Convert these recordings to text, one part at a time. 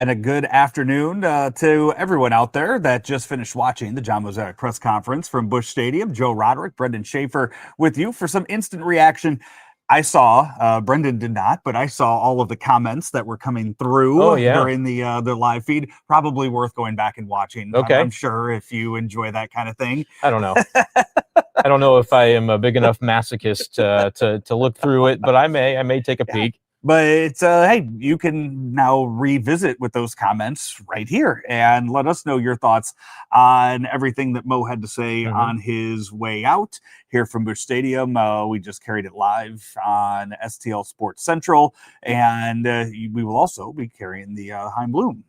And a good afternoon to everyone out there that just finished watching the John Mozeliak press conference from Busch Stadium. Joe Roderick, Brenden Schaeffer with you for some instant reaction. I saw, Brenden did not, but I saw all of the comments that were coming Oh through yeah. during the live feed. Probably worth going back and watching. I'm Okay. sure if you enjoy that kind of thing. I don't know. I don't know if I am a big enough masochist to look through it, but I may take a Yeah. peek. But it's hey, you can now revisit with those comments right here and let us know your thoughts on everything that Mo had to say Hmm. on his way out here from Busch Stadium. We just carried it live on STL Sports Central, and we will also be carrying the Heim Bloom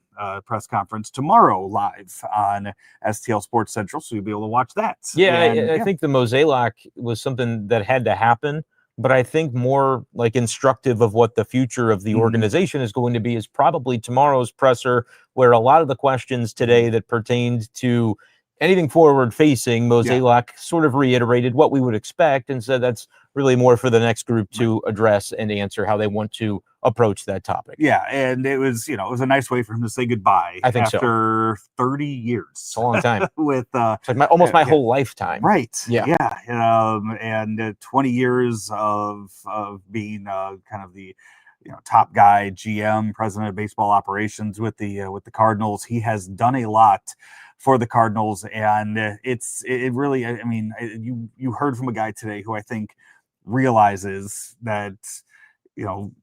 press conference tomorrow live on STL Sports Central, so you'll be able to watch that. Yeah, And I yeah, think the Mozeliak was something that had to happen, but I think more like instructive of what the future of the mhm, organization is going to be is probably tomorrow's presser, where a lot of the questions mhm, today that pertained to anything forward facing, yeah, Mozeliak sort of reiterated what we would expect and said that's really more for the next group right. to address and answer how they want to approach that topic. Yeah, and it was, it was a nice way for him to say goodbye I think so. after 30 It's years a long time. with It's like almost my yeah, whole lifetime. right. Yeah. Yeah. And 20 years of being kind of the top guy, GM, president of baseball operations with the Cardinals. He has done a lot for the Cardinals, and it really, I mean, you heard from a guy today who I think realizes that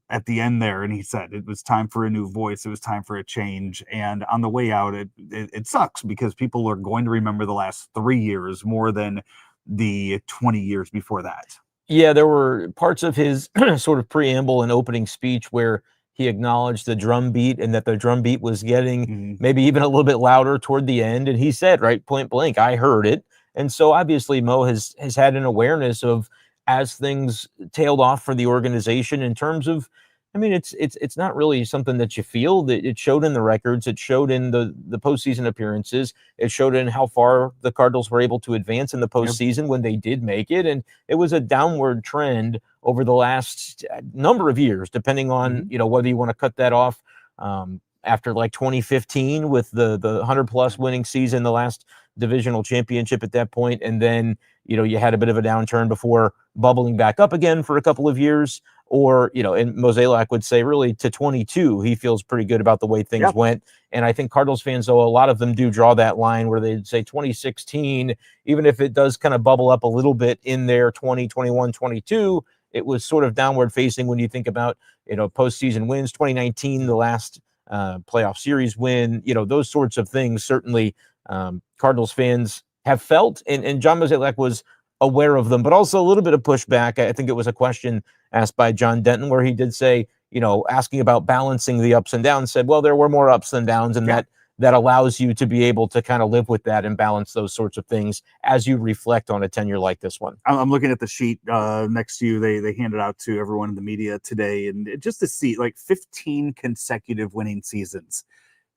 at the end there, and he said it was time for a new voice, it was time for a change. And on the way out, it sucks because people are going to remember the last 3 years more than the 20 years before that. Yeah, there were parts of his sort of preamble and opening speech where he acknowledged the drum beat and that the drum beat was getting Mhm. maybe even a little bit louder toward the end. And he said, right, point blank, I heard it. And so obviously Mo has had an awareness of as things tailed off for the organization in terms of, I mean, it's not really something that you feel. That it showed in the records, it showed in the postseason appearances, it showed in how far the Cardinals were able to advance in the Yep. postseason when they did make it. And it was a downward trend over the last number of years, depending on Mhm. whether you want to cut that off after like 2015 with the 100+ Right. winning season, the last divisional championship at that point, and then you had a bit of a downturn before bubbling back up again for a couple of years. Or and Mozeliak would say really to 22, he feels pretty good about the way things Yep. went. And I think Cardinals fans, though, a lot of them do draw that line where they'd say 2016, even if it does kind of bubble up a little bit in there, 2021, 22, it was sort of downward facing when you think about, postseason wins, 2019, the last playoff series win, those sorts of things. Certainly, Cardinals fans have felt, and John Mozeliak was aware of them, but also a little bit of pushback. I think it was a question asked by John Denton where he did say, asking about balancing the ups and downs, said, well, there were more ups than downs, and Yeah. that allows you to be able to kind of live with that and balance those sorts of things as you reflect on a tenure like this one. I'm looking at the sheet next to you. They handed out to everyone in the media today, and just to see like 15 consecutive winning seasons,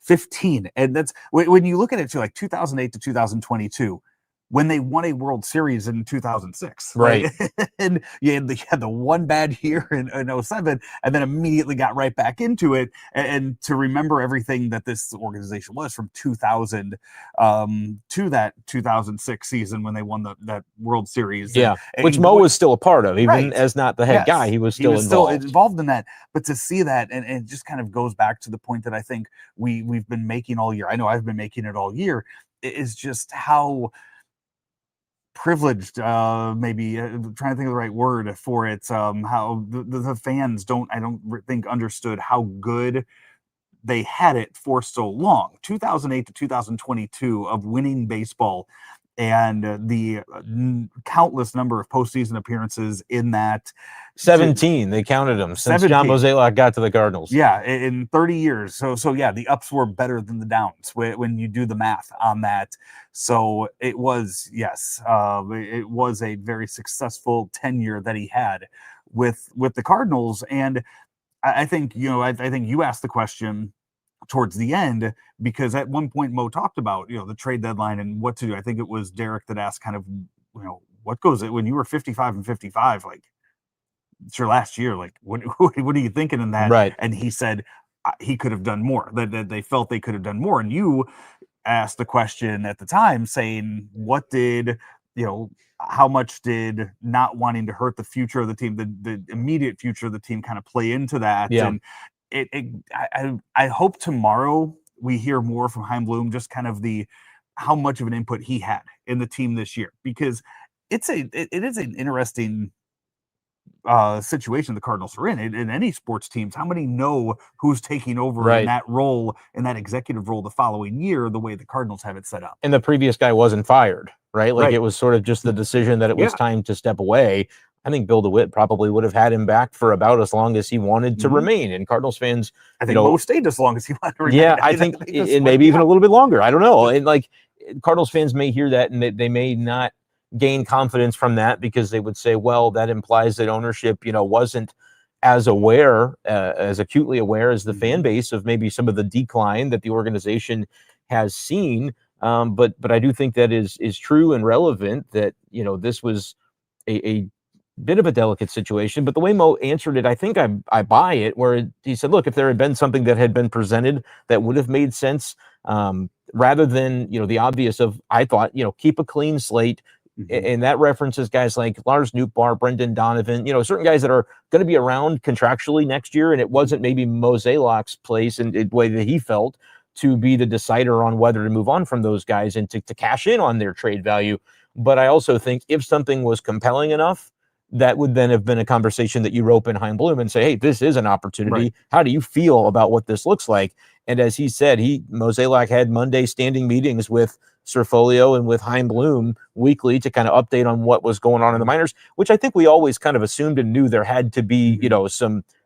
15, and that's when you look at it to like 2008 to 2022. When they won a World Series in 2006, right? Right. And you had the one bad year in 07, and then immediately got right back into it. And to remember everything that this organization was from 2000 to that 2006 season when they won that World Series, and, Yeah. Which and Mo going was still a part of, even right. as not the head guy, Yes, he was he still was still involved. involved in that. But to see that, and it just kind of goes back to the point that I think we've been making all year. I know I've been making it all year. Is just how privileged, maybe trying to think of the right word for it. How the fans I don't think understood how good they had it for so long. 2008 to 2022 of winning baseball, and the countless number of postseason appearances in that. To 17, they counted them since John 17. Mozeliak got to the Cardinals. Yeah, in 30 years. So yeah, the ups were better than the downs when you do the math on that. So it was, yes, it was a very successful tenure that he had with the Cardinals. And I think I think you asked the question towards the end, because at one point Mo talked about the trade deadline and what to do. I think it was Derek that asked kind of what goes it when you were 55 and 55, like it's your last year, like what what are you thinking in that? Right. And he said he could have done more, that they felt they could have done more. And you asked the question at the time saying, what did, how much did not wanting to hurt the future of the team, the immediate future of the team kind of play into that? Yeah. And I hope tomorrow we hear more from Chaim Bloom, just kind of how much of an input he had in the team this year, because it is an interesting situation the Cardinals are in any sports teams. How many know who's taking over in that role, in that executive role the following year, the way the Cardinals have it set up? And the previous guy wasn't fired, right? Like, it was sort of just the decision that it was time to step away. I think Bill DeWitt probably would have had him back for about as long as he wanted to remain. And Cardinals fans, I think Mo stayed as long as he wanted to remain. Yeah, I think and maybe even a little bit longer. I don't know. And like, Cardinals fans may hear that and they may not gain confidence from that, because they would say, well, that implies that ownership, wasn't as aware, as acutely aware as the fan base of maybe some of the decline that the organization has seen. But I do think that is true and relevant, that, this was a bit of a delicate situation. But the way Mo answered it, I think I buy it, where he said, look, if there had been something that had been presented that would have made sense, rather than, the obvious of, I thought, keep a clean slate. And that references guys like Lars Nootbaar, Brenden Donovan, certain guys that are going to be around contractually next year. And it wasn't maybe Mozeliak's place and the way that he felt to be the decider on whether to move on from those guys and to cash in on their trade value. But I also think if something was compelling enough, that would then have been a conversation that you rope in Chaim Bloom and say, hey, this is an opportunity. Right. How do you feel about what this looks like? And as he said, Mozeliak had Monday standing meetings with Serfolio and with Chaim Bloom weekly to kind of update on what was going on in the minors, which I think we always kind of assumed and knew there had to be,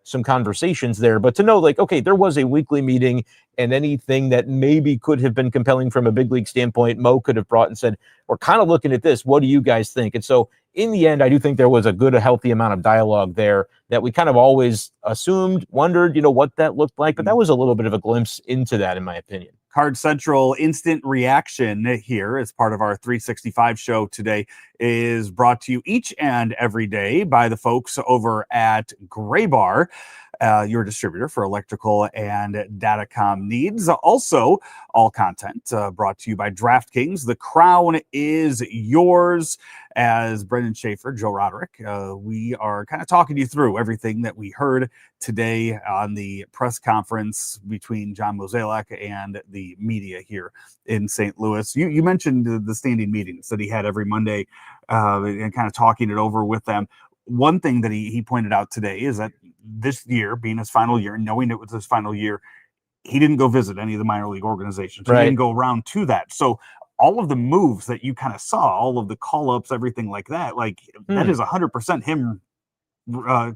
some conversations there. But to know, like, okay, there was a weekly meeting, and anything that maybe could have been compelling from a big league standpoint, Mo could have brought and said, we're kind of looking at this. What do you guys think? And so in the end, I do think there was a healthy amount of dialogue there that we kind of always assumed, wondered, what that looked like. But that was a little bit of a glimpse into that, in my opinion. Card Central Instant Reaction here as part of our 365 show today is brought to you each and every day by the folks over at Gray Bar, your distributor for electrical and datacom needs. Also, all content brought to you by DraftKings. The crown is yours. As Brenden, Schaeffer, Joe Roderick, we are kind of talking you through everything that we heard today on the press conference between John Mozeliak and the media here in St. Louis. You mentioned the standing meetings that he had every Monday and kind of talking it over with them. One thing that he pointed out today is that this year, being his final year, knowing it was his final year, he didn't go visit any of the minor league organizations. Right. He didn't go around to that. So all of the moves that you kind of saw, all of the call-ups, everything like that, like that is 100% him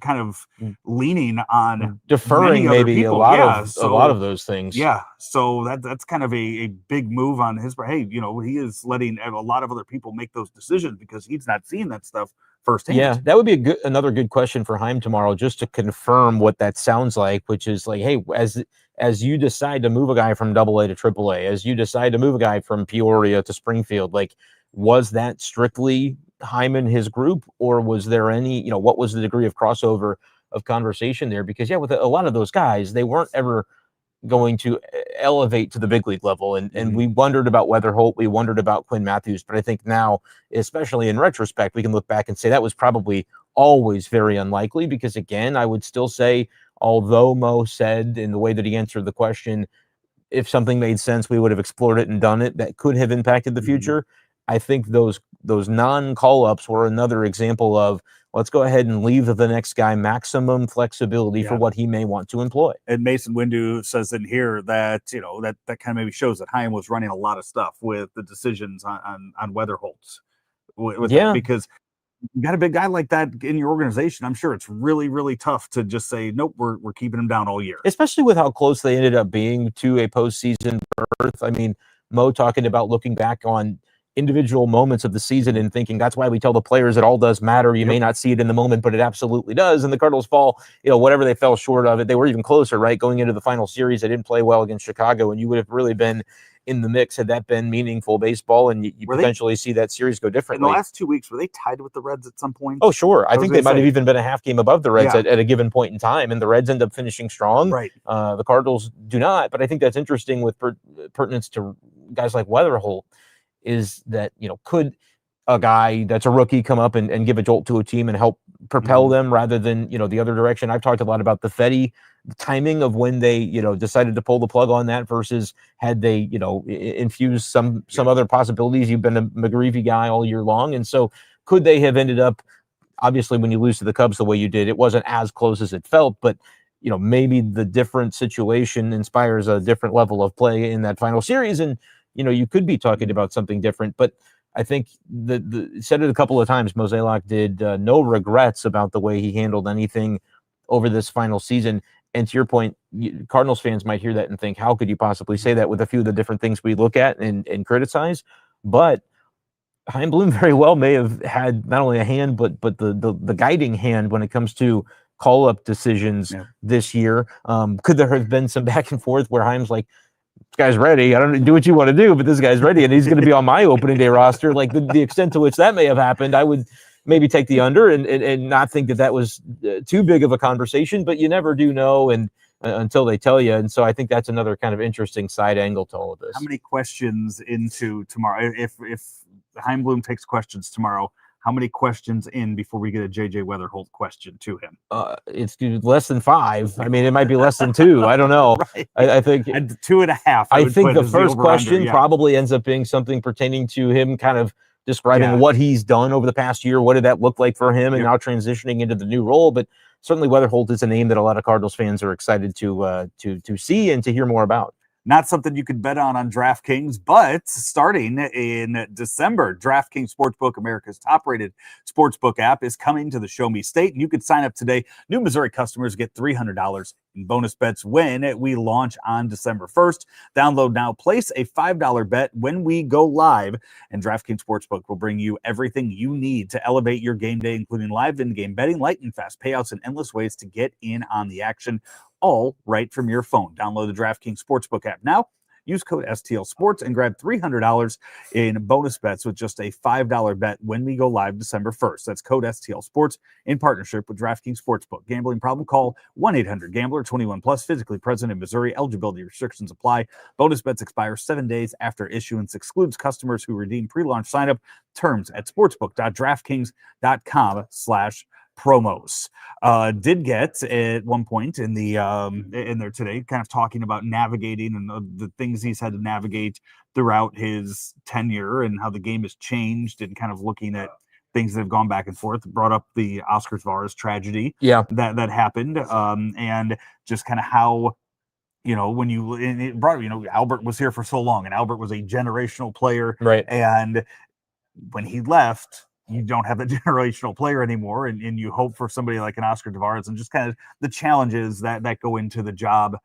kind of leaning on deferring maybe a lot of those things. Yeah. So that's kind of a big move on his part. Hey, he is letting a lot of other people make those decisions because he's not seeing that stuff firsthand. Yeah, that would be another good question for Chaim tomorrow, just to confirm what that sounds like, which is like, hey, as you decide to move a guy from AA to AAA, as you decide to move a guy from Peoria to Springfield, like, was that strictly Chaim and his group, or was there any, what was the degree of crossover of conversation there? Because with a lot of those guys, they weren't ever going to elevate to the big league level. And we wondered about Weatherholt, we wondered about Quinn Matthews, but I think now, especially in retrospect, we can look back and say that was probably always very unlikely, because again, I would still say, although Mo said in the way that he answered the question, if something made sense, we would have explored it and done it, that could have impacted the future. I think those non-call-ups were another example of, let's go ahead and leave the next guy maximum flexibility for what he may want to employ. And Mason Windu says in here that, that kind of maybe shows that Chaim was running a lot of stuff with the decisions on Weatherholtz. That, because you got a big guy like that in your organization, I'm sure it's really, really tough to just say, nope, we're keeping him down all year. Especially with how close they ended up being to a postseason berth. I mean, Mo talking about looking back on individual moments of the season and thinking that's why we tell the players it all does matter. You may not see it in the moment, but it absolutely does. And the Cardinals fall, whatever they fell short of it, they were even closer, right? Going into the final series, they didn't play well against Chicago, and you would have really been in the mix had that been meaningful baseball, and you potentially see that series go differently. In the last 2 weeks, were they tied with the Reds at some point? Oh, sure. I think they might have even been a half game above the Reds at a given point in time, and the Reds end up finishing strong. Right. The Cardinals do not, but I think that's interesting with pertinence to guys like Weatherholt, is that, could a guy that's a rookie come up and give a jolt to a team and help propel them rather than, the other direction. I've talked a lot about the Fetty timing of when they, decided to pull the plug on that versus had they, infused some other possibilities. You've been a McGreevy guy all year long. And so could they have ended up, obviously when you lose to the Cubs the way you did, it wasn't as close as it felt, but maybe the different situation inspires a different level of play in that final series. And, you could be talking about something different, but I think the said it a couple of times. Mozeliak did no regrets about the way he handled anything over this final season. And to your point, Cardinals fans might hear that and think, how could you possibly say that with a few of the different things we look at and criticize? But Chaim Bloom very well may have had not only a hand, but the guiding hand when it comes to call-up decisions this year. Could there have been some back and forth where Chaim's like, this guy's ready. I don't do what you want to do, but this guy's ready, and he's going to be on my opening day roster. Like the extent to which that may have happened, I would maybe take the under and not think that was too big of a conversation, but you never do know and until they tell you. And so I think that's another kind of interesting side angle to all of this. How many questions into tomorrow? If Chaim Bloom takes questions tomorrow, how many questions in before we get a JJ Weatherholt question to him? It's less than 5. I mean, it might be less than 2. I don't know. Right. I think 2.5. I think the first question probably ends up being something pertaining to him kind of describing what he's done over the past year. What did that look like for him and now transitioning into the new role? But certainly Weatherholt is a name that a lot of Cardinals fans are excited to see and to hear more about. Not something you could bet on DraftKings, but starting in December, DraftKings Sportsbook, America's top-rated sportsbook app, is coming to the Show Me State, and you can sign up today. New Missouri customers get $300 in bonus bets when we launch on December 1st. Download now, place a $5 bet when we go live, and DraftKings Sportsbook will bring you everything you need to elevate your game day, including live in-game betting, lightning fast payouts, and endless ways to get in on the action, all right from your phone. Download the DraftKings Sportsbook app now. Use code STL Sports and grab $300 in bonus bets with just a $5 bet when we go live December 1st. That's code STL Sports in partnership with DraftKings Sportsbook. Gambling problem? Call 1-800-GAMBLER. 21 plus. Physically present in Missouri. Eligibility restrictions apply. Bonus bets expire 7 days after issuance. Excludes customers who redeem pre-launch sign-up. Terms at sportsbook.draftkings.com/promos. Did get at one point in there today, kind of talking about navigating and the things he's had to navigate throughout his tenure and how the game has changed, and kind of looking at things that have gone back and forth. Brought up the Oscar Tavares tragedy that happened, and just kind of how, when it brought, Albert was here for so long, and Albert was a generational player, right? And when he left, you don't have a generational player anymore, and you hope for somebody like an Oscar Tavares, and just kind of the challenges that go into the job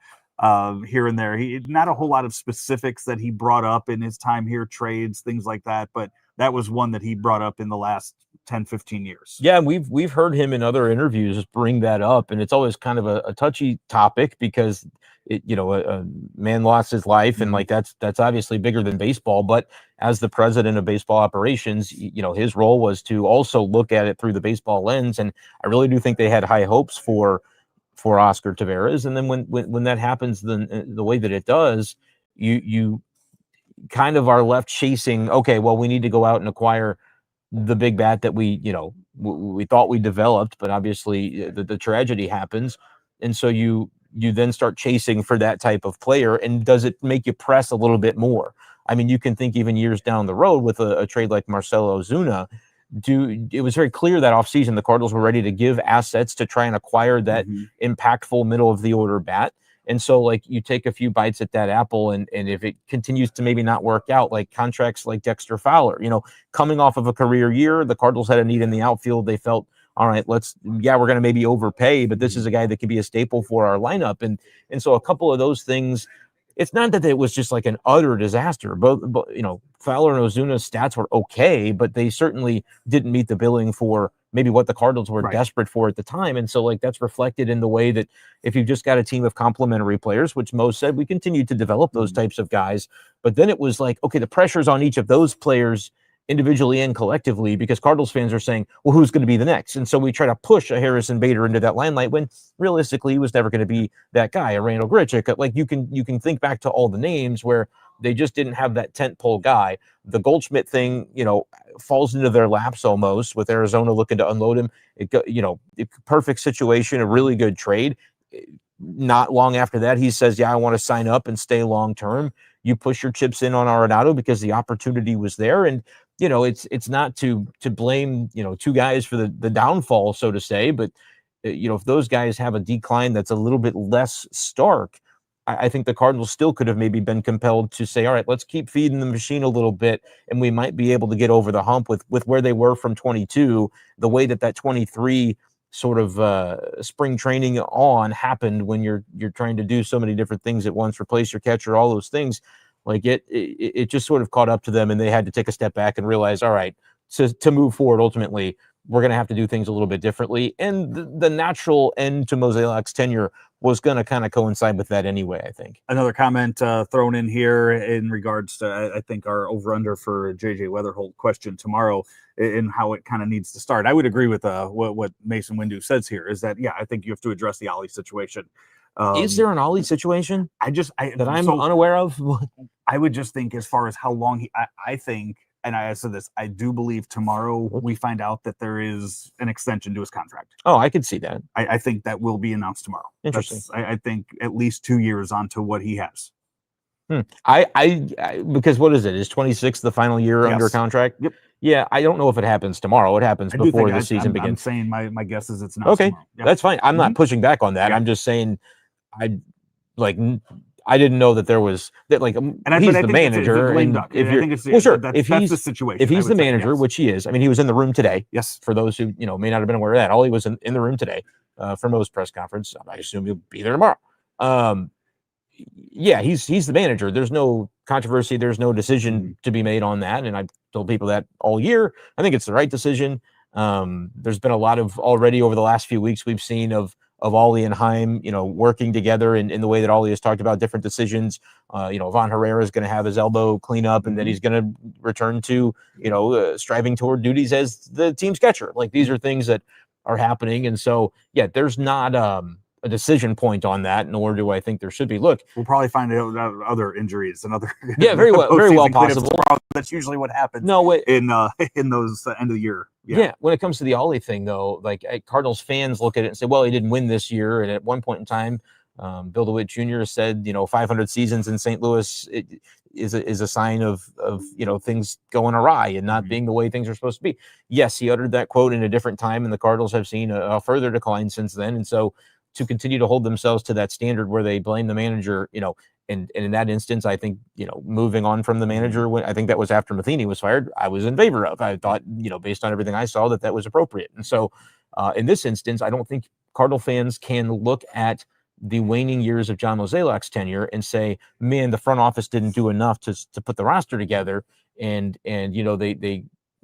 here and there. Not a whole lot of specifics that he brought up in his time here, trades, things like that, but that was one that he brought up in the last 10-15 years. Yeah, we've heard him in other interviews bring that up, and it's always kind of a touchy topic because a man lost his life, and like that's obviously bigger than baseball. But as the president of baseball operations, his role was to also look at it through the baseball lens, and I really do think they had high hopes for Oscar Tavares. And then when that happens, then the way that it does, you kind of are left chasing. Okay, well, we need to go out and acquire the big bat that we thought we developed, but obviously the tragedy happens, and so you then start chasing for that type of player. And does it make you press a little bit more? I mean, you can think even years down the road with a trade like Marcell Ozuna. It was very clear that offseason the Cardinals were ready to give assets to try and acquire that impactful middle of the order bat. And so, like, you take a few bites at that apple, and if it continues to maybe not work out, like contracts like Dexter Fowler, coming off of a career year, the Cardinals had a need in the outfield. They felt, all right, we're going to maybe overpay, but this is a guy that could be a staple for our lineup. And so a couple of those things, it's not that it was just like an utter disaster, but Fowler and Ozuna's stats were okay, but they certainly didn't meet the billing for maybe what the Cardinals were Right. desperate for at the time. And so like that's reflected in the way that if you've just got a team of complementary players, which Mo said, we continue to develop those types of guys. But then it was like, okay, the pressure's on each of those players individually and collectively, because Cardinals fans are saying, well, who's going to be the next? And so we try to push a Harrison Bader into that limelight when realistically he was never going to be that guy, a Randall Grichuk. Like you can think back to all the names where they just didn't have that tentpole guy. The Goldschmidt thing, falls into their laps almost, with Arizona looking to unload him. Perfect situation, a really good trade. Not long after that, he says, yeah, I want to sign up and stay long term. You push your chips in on Arenado because the opportunity was there. And it's not to blame two guys for the downfall, so to say, but if those guys have a decline that's a little bit less stark, I think the Cardinals still could have maybe been compelled to say, all right, let's keep feeding the machine a little bit, and we might be able to get over the hump with where they were from 22, the way that 23 sort of spring training on happened when you're trying to do so many different things at once, replace your catcher, all those things. Like it just sort of caught up to them, and they had to take a step back and realize, all right, to move forward, ultimately, we're going to have to do things a little bit differently. And the natural end to Mozeliak's tenure was going to kind of coincide with that anyway, I think. Another comment thrown in here in regards to, I think, our over-under for JJ Weatherholt question tomorrow and how it kind of needs to start. I would agree with what Mason Windu says here, is that, yeah, I think you have to address the Ollie situation. Is there an Ollie situation that I'm unaware of? I would just think, as far as how long I think, and I said this, I do believe tomorrow we find out that there is an extension to his contract. Oh, I could see that. I think that will be announced tomorrow. Interesting. I think at least 2 years onto what he has. I because what is it? Is 26 the final year under contract? Yep. Yeah, I don't know if it happens tomorrow. It happens before the season begins. I'm saying my guess is it's not. Okay, tomorrow. Yep. That's fine. I'm not pushing back on that. I'm just saying, I didn't know that there was that. Like, he's the manager, and if you're if he's the situation, if he's the manager, yes, which he is. I mean, he was in the room today. Yes. For those who may not have been aware of that, Ollie was in the room today for Mo's press conference. I assume he'll be there tomorrow. Yeah, he's the manager. There's no controversy. There's no decision to be made on that. And I've told people that all year. I think it's the right decision. There's been a lot of already over the last few weeks we've seen of Ollie and Heim, working together in the way that Ollie has talked about different decisions. Von Herrera is going to have his elbow clean up, and then he's going to return to, striving toward duties as the team's catcher. Like, these are things that are happening. And so, yeah, there's not a decision point on that, nor do I think there should be. Look, we'll probably find out other injuries and other very well possible. That's usually what happens. In those end of the year. Yeah. When it comes to the Ollie thing, though, like, Cardinals fans look at it and say, well, he didn't win this year. And at one point in time, Bill DeWitt Jr. said, 500 seasons in St. Louis is a sign of things going awry and not being the way things are supposed to be. Yes, he uttered that quote in a different time, and the Cardinals have seen a further decline since then. And so, to continue to hold themselves to that standard where they blame the manager, and in that instance, I think, moving on from the manager, I think that was after Matheny was fired, I was in favor of. I thought, based on everything I saw, that was appropriate. And so in this instance, I don't think Cardinal fans can look at the waning years of John Mozeliak's tenure and say, man, the front office didn't do enough to put the roster together. And they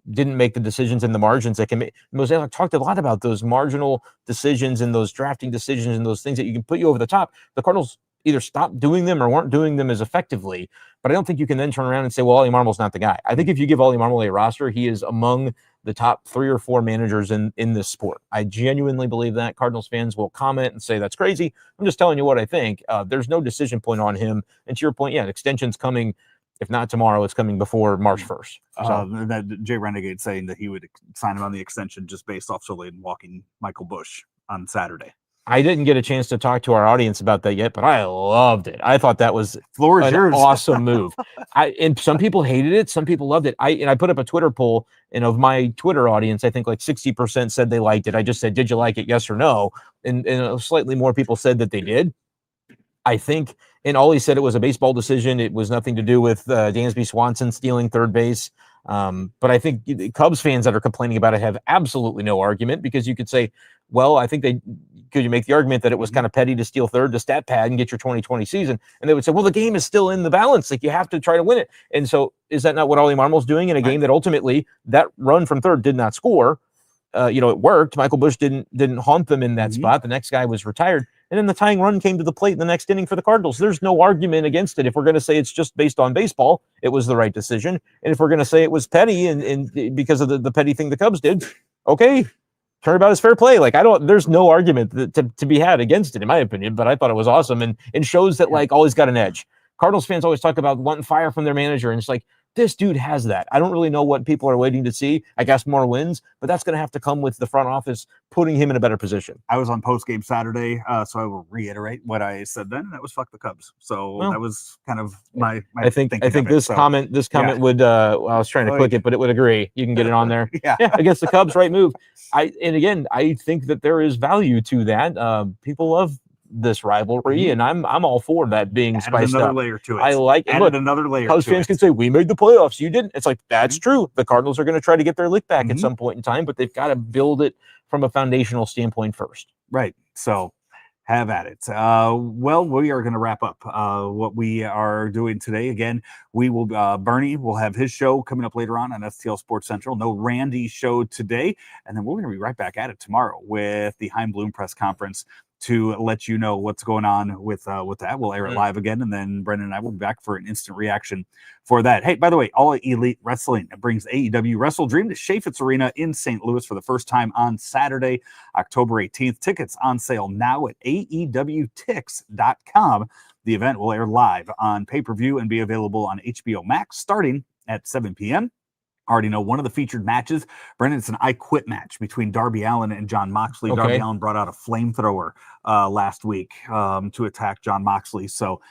didn't make the decisions in the margins that can make. Mozeliak talked a lot about those marginal decisions and those drafting decisions and those things that you can put you over the top. The Cardinals either stopped doing them or weren't doing them as effectively. But I don't think you can then turn around and say, well, Ollie Marmol's not the guy. I think if you give Ollie Marmol a roster, he is among the top 3 or 4 managers in this sport. I genuinely believe that. Cardinals fans will comment and say that's crazy. I'm just telling you what I think. There's no decision point on him. And to your point, yeah, an extension's coming. If not tomorrow, it's coming before March 1st. So. That Jay Renegade saying that he would sign him on the extension just based off solely walking Michael Busch on Saturday. I didn't get a chance to talk to our audience about that yet, but I loved it. I thought that was an awesome move. And some people hated it. Some people loved it. I put up a Twitter poll, and of my Twitter audience, I think like 60% said they liked it. I just said, did you like it? Yes or no? And slightly more people said that they did. I think, and Ollie said it was a baseball decision. It was nothing to do with Dansby Swanson stealing third base. But I think Cubs fans that are complaining about it have absolutely no argument, because you could say, well, I think could you make the argument that it was kind of petty to steal third to stat pad and get your 2020 season? And they would say, well, the game is still in the balance. Like, you have to try to win it. And so is that not what Ollie Marmol's doing in a game that ultimately that run from third did not score? it worked. Michael Busch didn't haunt them in that Mhm. spot. The next guy was retired. And then the tying run came to the plate in the next inning for the Cardinals. There's no argument against it. If we're going to say it's just based on baseball, it was the right decision. And if we're going to say it was petty and because of the petty thing the Cubs did, okay, turnabout is fair play. Like, there's no argument to be had against it, in my opinion, but I thought it was awesome and shows that, like, always got an edge. Cardinals fans always talk about wanting fire from their manager, and it's like, this dude has that. I don't really know what people are waiting to see. I guess more wins, but that's going to have to come with the front office putting him in a better position. I was on post-game Saturday, so I will reiterate what I said then, and that was fuck the Cubs. So that was kind of my I think this comment would I was trying to click it, but it would agree. You can get it on there. Yeah, against the Cubs, right move. I think that there is value to that. People love this rivalry, and I'm all for that being spiced another up. layer to it. I like it. Look, another layer. Cubs fans can say we made the playoffs, you didn't. It's like, that's true. The Cardinals are going to try to get their lick back at some point in time, but they've got to build it from a foundational standpoint first. Right. So have at it. Well, we are going to wrap up what we are doing today. Again, we will Bernie will have his show coming up later on STL Sports Central. No Randy show today, and then we're going to be right back at it tomorrow with the Hein Bloom press conference to let you know what's going on with that. We'll air it live again, and then Brenden and I will be back for an instant reaction for that. Hey, by the way, All Elite Wrestling brings AEW Wrestle Dream to Schaeffer's Arena in St. Louis for the first time on Saturday, October 18th. Tickets on sale now at AEWTix.com. The event will air live on pay-per-view and be available on HBO Max starting at 7 p.m. Already know one of the featured matches, Brenden, it's an I Quit match between Darby Allin and Jon Moxley. Okay. Darby Allin brought out a flamethrower last week to attack Jon Moxley. So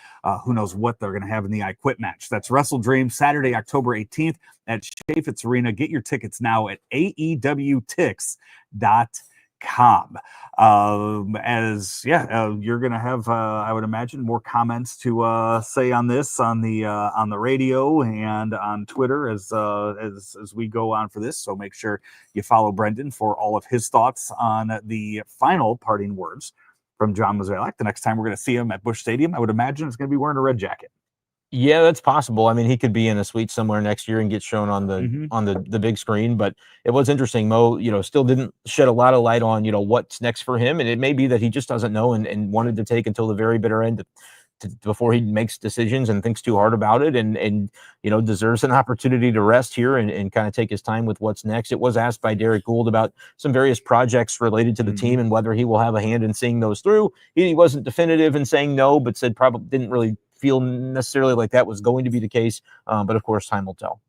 who knows what they're going to have in the I Quit match. That's Wrestle Dream, Saturday, October 18th at Schaeffer's Arena. Get your tickets now at AEWTix.com. You're going to have, I would imagine, more comments to say on this on the radio and on Twitter as we go on for this. So make sure you follow Brenden for all of his thoughts on the final parting words from John Mozeliak. The next time we're going to see him at Busch Stadium, I would imagine it's going to be wearing a red jacket. Yeah, that's possible. I mean, he could be in a suite somewhere next year and get shown on the big screen. But it was interesting. Mo, still didn't shed a lot of light on what's next for him, and it may be that he just doesn't know and wanted to take until the very bitter end before he makes decisions and thinks too hard about it, and deserves an opportunity to rest here and kind of take his time with what's next. It was asked by Derek Gould about some various projects related to the team and whether he will have a hand in seeing those through. He wasn't definitive in saying no, but said probably didn't really feel necessarily like that was going to be the case. But of course, time will tell.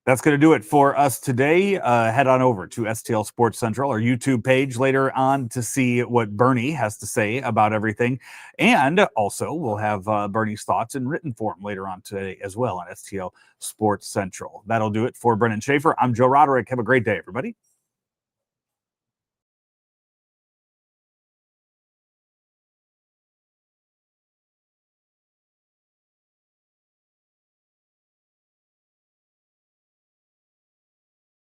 That's going to do it for us today. Head on over to STL Sports Central, our YouTube page later on to see what Bernie has to say about everything. And also, we'll have Bernie's thoughts in written form later on today as well on STL Sports Central. That'll do it for Brenden Schaeffer. I'm Joe Roderick. Have a great day, everybody.